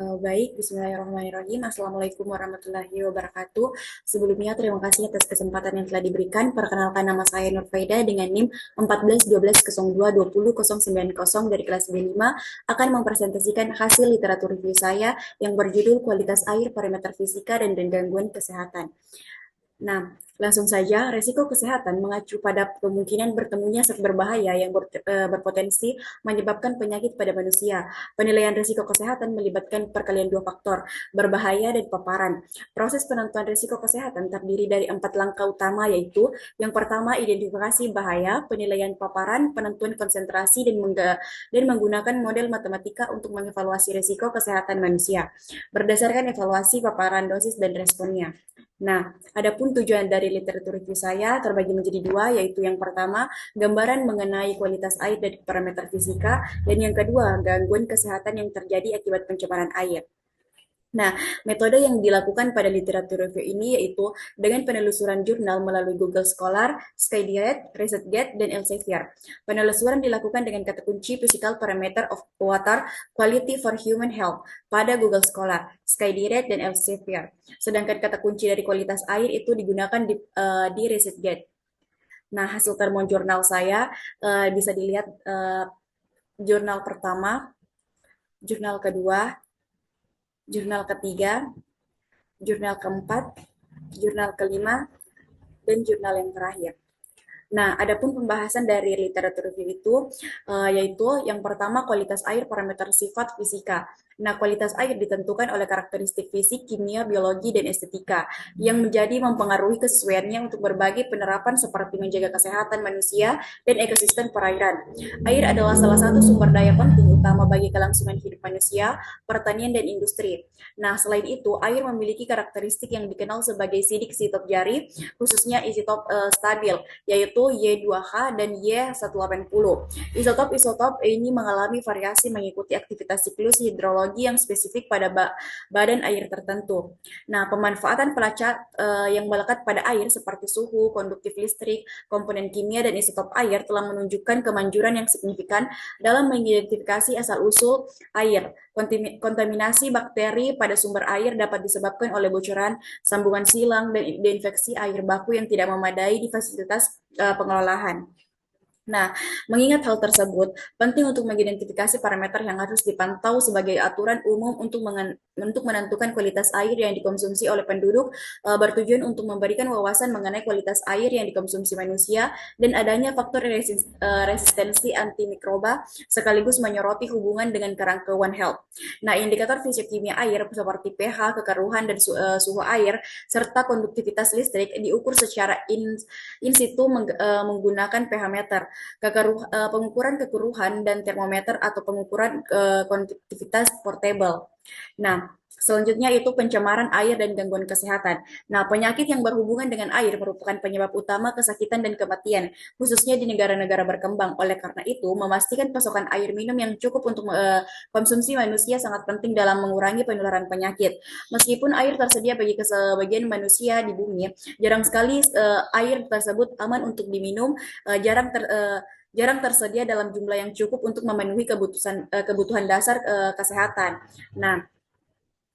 Baik, Bismillahirrahmanirrahim. Assalamualaikum warahmatullahi wabarakatuh. Sebelumnya, terima kasih atas kesempatan yang telah diberikan. Perkenalkan, nama saya Nur Faida dengan NIM 14 12 02 20 090 dari kelas B5 akan mempresentasikan hasil literatur review saya yang berjudul Kualitas Air, Parameter Fisika, dan Gangguan Kesehatan. Nah, langsung saja, resiko kesehatan mengacu pada kemungkinan bertemunya zat berbahaya yang berpotensi menyebabkan penyakit pada manusia. Penilaian risiko kesehatan melibatkan perkalian dua faktor, berbahaya dan paparan. Proses penentuan risiko kesehatan terdiri dari 4 langkah utama, yaitu yang pertama, identifikasi bahaya, penilaian paparan, penentuan konsentrasi, dan menggunakan model matematika untuk mengevaluasi risiko kesehatan manusia berdasarkan evaluasi paparan dosis dan responnya. Nah, adapun tujuan dari literatur review saya terbagi menjadi dua, yaitu yang pertama, gambaran mengenai kualitas air dari parameter fisika, dan yang kedua, gangguan kesehatan yang terjadi akibat pencemaran air. Nah, metode yang dilakukan pada literatur review ini yaitu dengan penelusuran jurnal melalui Google Scholar, SkyDiet, ResearchGate, dan Elsevier. Penelusuran dilakukan dengan kata kunci Physical Parameter of Water Quality for Human Health pada Google Scholar, SkyDiet, dan Elsevier. Sedangkan kata kunci dari kualitas air itu digunakan di ResearchGate. Nah, hasil termo jurnal saya bisa dilihat jurnal pertama, jurnal kedua, jurnal ketiga, jurnal keempat, jurnal kelima, dan jurnal yang terakhir. Nah, adapun pembahasan dari literatur review itu yaitu yang pertama, kualitas air, parameter sifat fisika. Nah, kualitas air ditentukan oleh karakteristik fisik, kimia, biologi, dan estetika yang menjadi mempengaruhi kesesuaiannya untuk berbagai penerapan seperti menjaga kesehatan manusia dan ekosistem perairan. Air adalah salah satu sumber daya penting utama bagi kelangsungan hidup manusia, pertanian, dan industri. Nah, selain itu, air memiliki karakteristik yang dikenal sebagai sidik isotop jari, khususnya isotop stabil, yaitu Y2H dan Y180. Isotop-isotop ini mengalami variasi mengikuti aktivitas siklus hidrologi yang spesifik pada badan air tertentu. Nah, pemanfaatan pelacak yang melekat pada air seperti suhu, konduktif listrik, komponen kimia, dan isotop air telah menunjukkan kemanjuran yang signifikan dalam mengidentifikasi asal-usul air. Kontaminasi bakteri pada sumber air dapat disebabkan oleh bocoran, sambungan silang, dan infeksi air baku yang tidak memadai di fasilitas pengelolaan. Nah, mengingat hal tersebut, penting untuk mengidentifikasi parameter yang harus dipantau sebagai aturan umum untuk menentukan kualitas air yang dikonsumsi oleh penduduk, bertujuan untuk memberikan wawasan mengenai kualitas air yang dikonsumsi manusia dan adanya faktor resistensi antimikroba, sekaligus menyoroti hubungan dengan kerangka One Health. Nah, indikator fisik-kimia air seperti pH, kekeruhan, dan suhu air, serta konduktivitas listrik diukur secara in situ menggunakan pH meter, pengukuran kekeruhan, dan termometer atau pengukuran konduktivitas portable. Nah, selanjutnya itu pencemaran air dan gangguan kesehatan. Nah, penyakit yang berhubungan dengan air merupakan penyebab utama kesakitan dan kematian, khususnya di negara-negara berkembang. Oleh karena itu, memastikan pasokan air minum yang cukup untuk konsumsi manusia sangat penting dalam mengurangi penularan penyakit. Meskipun air tersedia bagi sebagian manusia di bumi, jarang sekali air tersebut aman untuk diminum, jarang tersedia dalam jumlah yang cukup untuk memenuhi kebutuhan dasar kesehatan. Nah,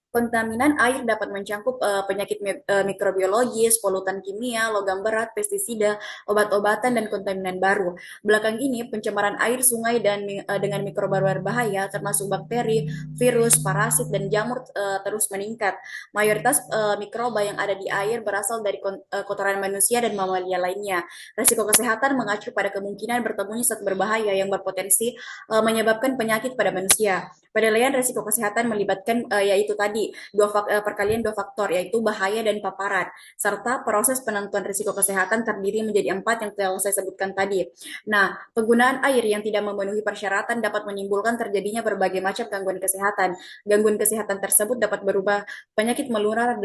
kontaminan air dapat mencangkup penyakit mikrobiologis, polutan kimia, logam berat, pestisida, obat-obatan, dan kontaminan baru. Belakang ini, pencemaran air sungai dengan mikroba berbahaya, termasuk bakteri, virus, parasit, dan jamur terus meningkat. Mayoritas mikroba yang ada di air berasal dari kotoran manusia dan mamalia lainnya. Risiko kesehatan mengacu pada kemungkinan bertemunya zat berbahaya yang berpotensi menyebabkan penyakit pada manusia. Penilaian risiko kesehatan melibatkan yaitu tadi perkalian dua faktor, yaitu bahaya dan paparan, serta proses penentuan risiko kesehatan terdiri menjadi 4 yang telah saya sebutkan tadi. Nah, penggunaan air yang tidak memenuhi persyaratan dapat menimbulkan terjadinya berbagai macam gangguan kesehatan. Gangguan kesehatan tersebut dapat berubah penyakit menular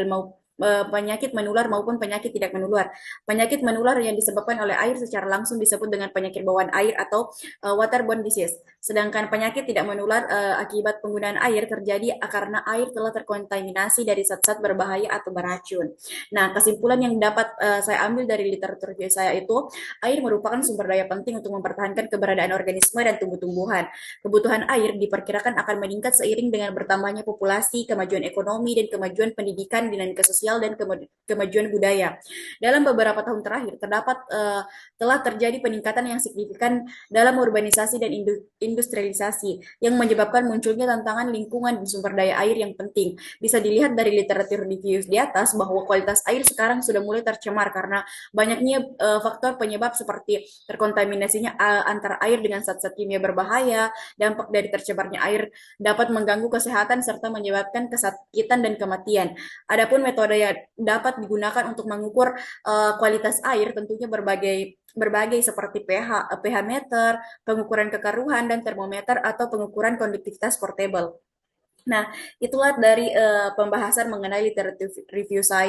penyakit menular maupun penyakit tidak menular. Penyakit menular yang disebabkan oleh air secara langsung disebut dengan penyakit bawaan air atau waterborne disease. Sedangkan penyakit tidak menular akibat penggunaan air terjadi karena air telah terkontaminasi dari zat-zat berbahaya atau beracun. Nah, kesimpulan yang dapat saya ambil dari literatur saya itu, air merupakan sumber daya penting untuk mempertahankan keberadaan organisme dan tumbuh-tumbuhan. Kebutuhan air diperkirakan akan meningkat seiring dengan bertambahnya populasi, kemajuan ekonomi, dan kemajuan pendidikan, dinamika sosial, dan kemajuan budaya. Dalam beberapa tahun terakhir, telah terjadi peningkatan yang signifikan dalam urbanisasi dan industrialisasi yang menyebabkan munculnya tantangan lingkungan dan sumber daya air yang penting. Bisa dilihat dari literatur review di atas bahwa kualitas air sekarang sudah mulai tercemar karena banyaknya faktor penyebab seperti terkontaminasinya antara air dengan zat-zat kimia berbahaya. Dampak dari tercemarnya air dapat mengganggu kesehatan serta menyebabkan kesakitan dan kematian. Adapun metode yang dapat digunakan untuk mengukur kualitas air tentunya berbagai berbagai seperti pH meter, pengukuran kekaruhan, dan termometer atau pengukuran konduktivitas portable. Nah, itulah dari pembahasan mengenai literatur review saya.